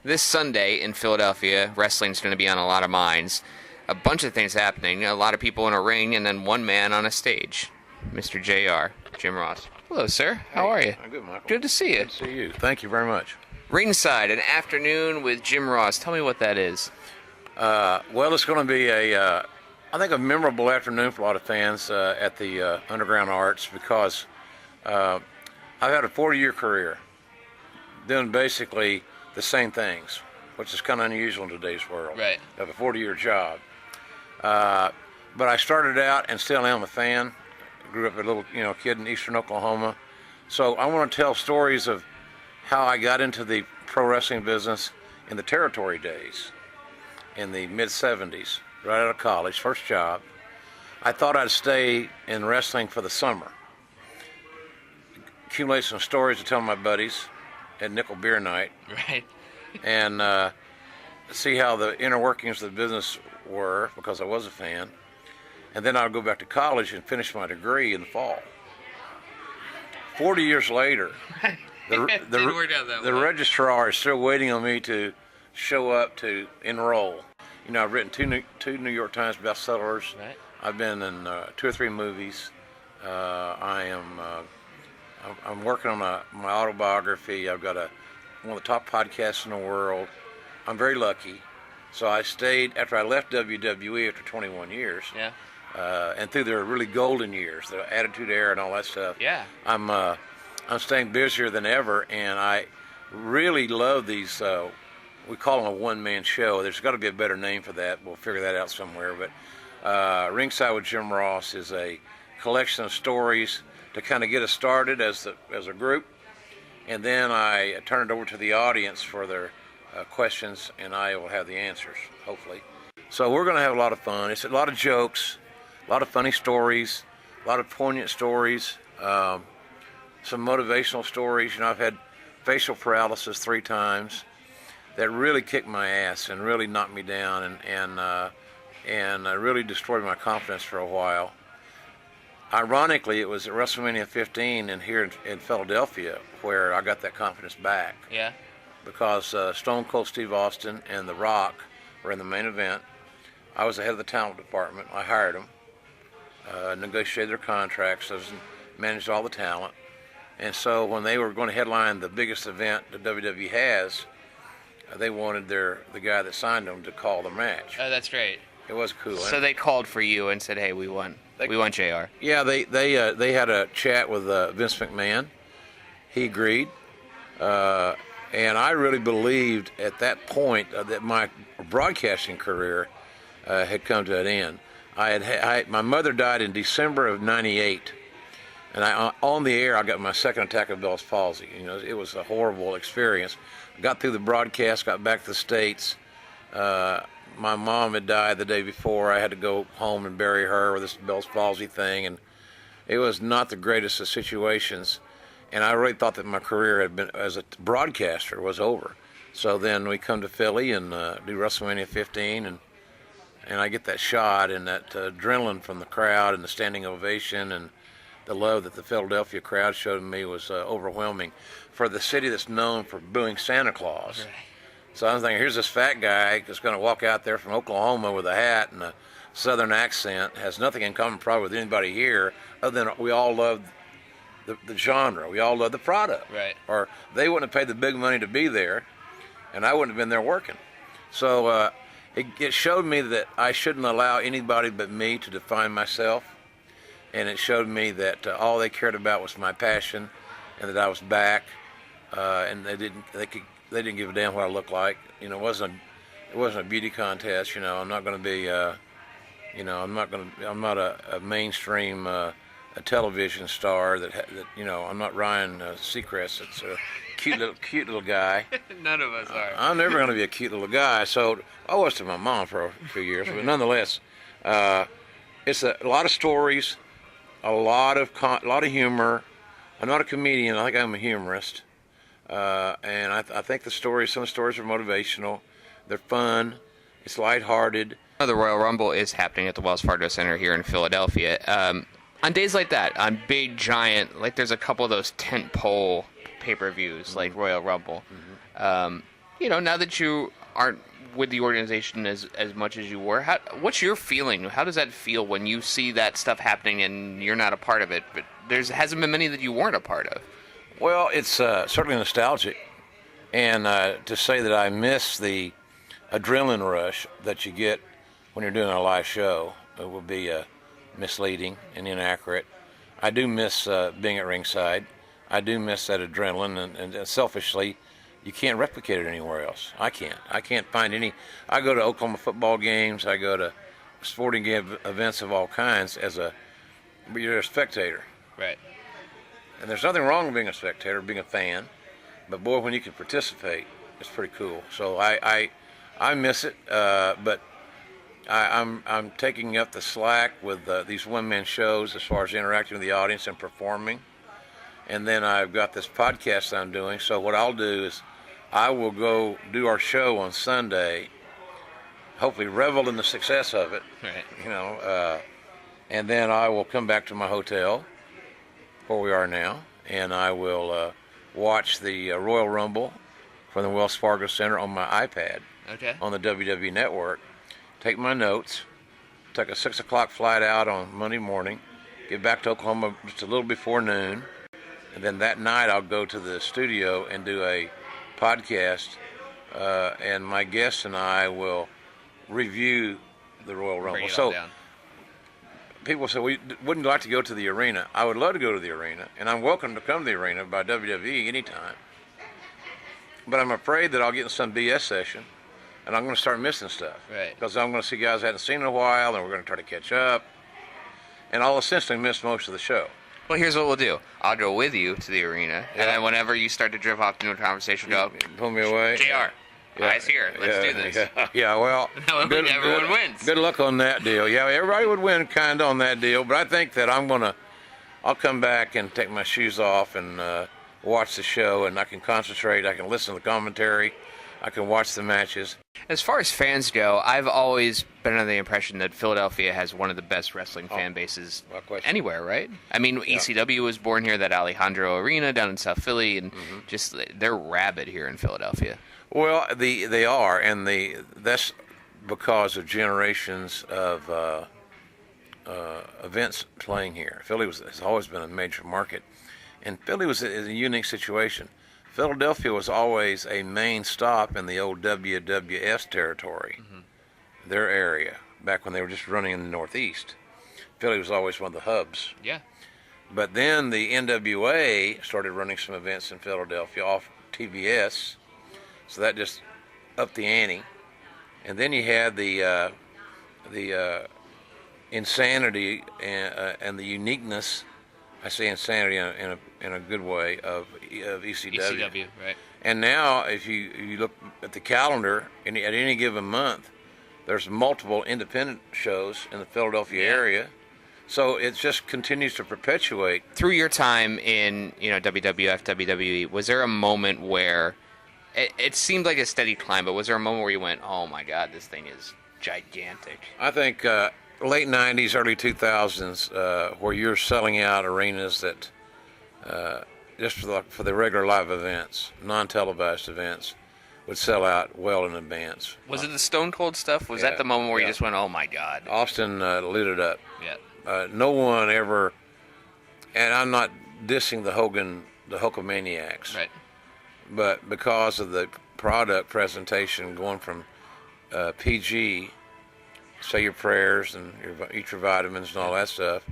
This Sunday in Philadelphia, wrestling's going to be on a lot of minds. A bunch of things happening, a lot of people in a ring, and then one man on a stage. Mr. JR, Jim Ross. Hello, sir. How are you? I'm good, Michael. Good to see you. Good to see you. Thank you very much. Ringside, an afternoon with Jim Ross. Tell me what that is. Well, it's going to be I think a memorable afternoon for a lot of fans at the Underground Arts because I've had a 40-year career doing basically the same things, which is kind of unusual in today's world. Right. I have a 40-year job. But I started out and still am a fan. Grew up a little kid in eastern Oklahoma. So I want to tell stories of how I got into the pro wrestling business in the territory days in the mid-'70s, right out of college, first job. I thought I'd stay in wrestling for the summer. Accumulate some stories to tell my buddies at nickel beer night. Right. And see how the inner workings of the business were, because I was a fan. And then I'd go back to college and finish my degree in the fall. 40 years later, the registrar is still waiting on me to show up to enroll. I've written two New York Times bestsellers. Right. I've been in 2 or 3 movies. I'm working on my autobiography. I've got one of the top podcasts in the world. I'm very lucky. So I stayed after I left WWE after 21 years. Yeah. And through their really golden years, the Attitude Era and all that stuff. Yeah. I'm staying busier than ever, and I really love these. We call them a one-man show. There's got to be a better name for that. We'll figure that out somewhere. But Ringside with Jim Ross is a collection of stories to kind of get us started as a group, and then I turn it over to the audience for their questions, and I will have the answers, hopefully. So we're going to have a lot of fun. It's a lot of jokes, a lot of funny stories, a lot of poignant stories, some motivational stories. I've had facial paralysis 3 times that really kicked my ass and really knocked me down and really destroyed my confidence for a while. Ironically, it was at WrestleMania 15 and here in Philadelphia where I got that confidence back. Yeah. Because Stone Cold Steve Austin and The Rock were in the main event. I was the head of the talent department. I hired them, negotiated their contracts, managed all the talent. And so when they were going to headline the biggest event that WWE has, they wanted the guy that signed them to call the match. Oh, that's great. It was cool. So they called for you and said, "Hey, we want JR." Yeah, they had a chat with Vince McMahon. He agreed. And I really believed at that point that my broadcasting career had come to an end. My mother died in December of '98, and on the air I got my second attack of Bell's palsy. It was a horrible experience. I got through the broadcast, got back to the States. My mom had died the day before. I had to go home and bury her with this Bell's palsy thing, and it was not the greatest of situations. And I really thought that my career had been as a broadcaster was over. So then we come to Philly and do WrestleMania 15, and I get that shot and that adrenaline from the crowd and the standing ovation and the love that the Philadelphia crowd showed me was overwhelming for the city that's known for booing Santa Claus. Right. So I was thinking, here's this fat guy that's going to walk out there from Oklahoma with a hat and a southern accent, has nothing in common probably with anybody here, other than we all love the genre. We all love the product. Right. Or they wouldn't have paid the big money to be there, and I wouldn't have been there working. So it showed me that I shouldn't allow anybody but me to define myself, and it showed me that all they cared about was my passion, and that I was back, and they didn't give a damn what I looked like. It wasn't a beauty contest. I'm not going to be, I'm not a mainstream a television star that I'm not Ryan Seacrest. It's a cute little guy. None of us are. I'm never going to be a cute little guy. So I was to my mom for a few years, but nonetheless, it's a lot of stories, a lot of humor. I'm not a comedian. I think I'm a humorist. And I think some of the stories are motivational. They're fun. It's lighthearted. The Royal Rumble is happening at the Wells Fargo Center here in Philadelphia. On days like that, on big, giant, there's a couple of those tent pole pay-per-views, like Royal Rumble. Mm-hmm. now that you aren't with the organization as much as you were, what's your feeling? How does that feel when you see that stuff happening and you're not a part of it? But hasn't been many that you weren't a part of. Well, it's certainly nostalgic, and to say that I miss the adrenaline rush that you get when you're doing a live show, it would be misleading and inaccurate. I do miss being at ringside. I do miss that adrenaline, and selfishly, you can't replicate it anywhere else. I can't find any. I go to Oklahoma football games. I go to sporting events of all kinds but you're a spectator. Right. And there's nothing wrong with being a spectator, being a fan. But boy, when you can participate, it's pretty cool. So I miss it, but I'm taking up the slack with these one-man shows as far as interacting with the audience and performing. And then I've got this podcast I'm doing. So what I'll do is I will go do our show on Sunday, hopefully revel in the success of it, right. And then I will come back to my hotel where we are now, and I will watch the Royal Rumble from the Wells Fargo Center on my iPad on the WWE Network, take my notes, take a 6 o'clock flight out on Monday morning, get back to Oklahoma just a little before noon, and then that night I'll go to the studio and do a podcast, and my guests and I will review the Royal Rumble. So people say, well, wouldn't you like to go to the arena? I would love to go to the arena, and I'm welcome to come to the arena by WWE anytime. But I'm afraid that I'll get in some BS session, and I'm going to start missing stuff. Right. Because I'm going to see guys I hadn't seen in a while, and we're going to try to catch up, and I'll essentially miss most of the show. Well, here's what we'll do. I'll go with you to the arena, and then whenever you start to drift off into a conversation, go, pull me away. JR, eyes here. Let's do this. Well, everyone wins. Good luck on that deal. Yeah, everybody would win kind of on that deal, but I think that I'll come back and take my shoes off and watch the show, and I can concentrate. I can listen to the commentary. I can watch the matches. As far as fans go, I've always been under the impression that Philadelphia has one of the best wrestling fan bases anywhere, right? I mean, ECW was born here, that Alejandro Arena down in South Philly, and just they're rabid here in Philadelphia. Well, they are, and that's because of generations of events playing here. Philly has always been a major market, and Philly was a unique situation. Philadelphia was always a main stop in the old WWS territory, their area, back when they were just running in the Northeast. Philly was always one of the hubs. Yeah. But then the NWA started running some events in Philadelphia off TBS, so that just upped the ante. And then you had the insanity and the uniqueness. I say insanity in a good way of ECW. ECW, right. And now, if you look at the calendar, at any given month, there's multiple independent shows in the Philadelphia area. So it just continues to perpetuate. Through your time in WWF, WWE, was there a moment where it seemed like a steady climb, but was there a moment where you went, oh my God, this thing is gigantic? I think late 90s, early 2000s, where you're selling out arenas that just for the regular live events, non-televised events, would sell out well in advance. Was it the Stone Cold stuff? Was that the moment where you just went, oh my God? Austin lit it up. Yeah. No one ever, and I'm not dissing the Hulkamaniacs. Right. But because of the product presentation going from PG, say your prayers and eat your vitamins and all that stuff,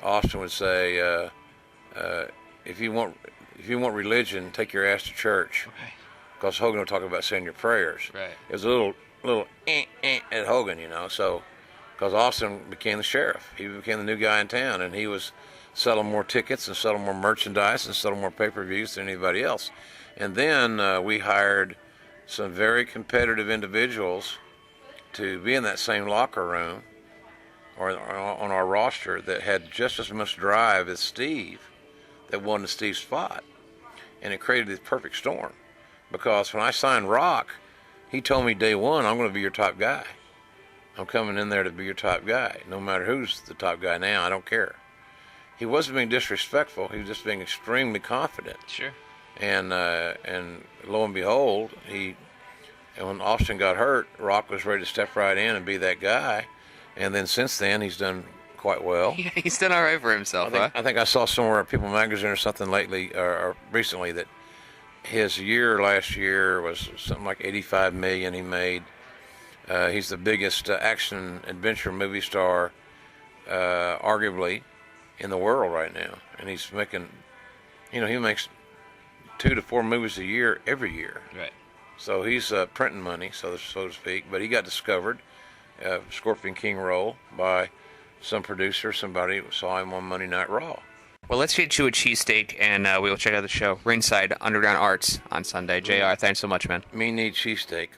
Austin would say, if you want religion, take your ass to church. Right. Because Hogan would talk about saying your prayers. Right. It was a little at Hogan, so because Austin became the sheriff. He became the new guy in town, and he was selling more tickets and selling more merchandise and selling more pay-per-views than anybody else. And then we hired some very competitive individuals to be in that same locker room or on our roster that had just as much drive as Steve, that wanted Steve's spot. And it created this perfect storm. Because when I signed Rock, he told me day one, I'm going to be your top guy. I'm coming in there to be your top guy. No matter who's the top guy now, I don't care. He wasn't being disrespectful. He was just being extremely confident. Sure. and lo and behold, and when Austin got hurt, Rock was ready to step right in and be that guy. And then since then, he's done quite well. Yeah, he's done all right for himself, I think I saw somewhere, People Magazine or something lately, or recently, that his year last year was something like $85 million he made. He's the biggest action adventure movie star, arguably, in the world right now. And he's making, he makes 2 to 4 movies a year every year. Right. So he's printing money, so to speak. But he got discovered, Scorpion King role, by some producer. Somebody saw him on Monday Night Raw. Well, let's get you a cheesesteak, and we will check out the show. Ringside Underground Arts on Sunday. JR, thanks so much, man. Me need cheesesteak.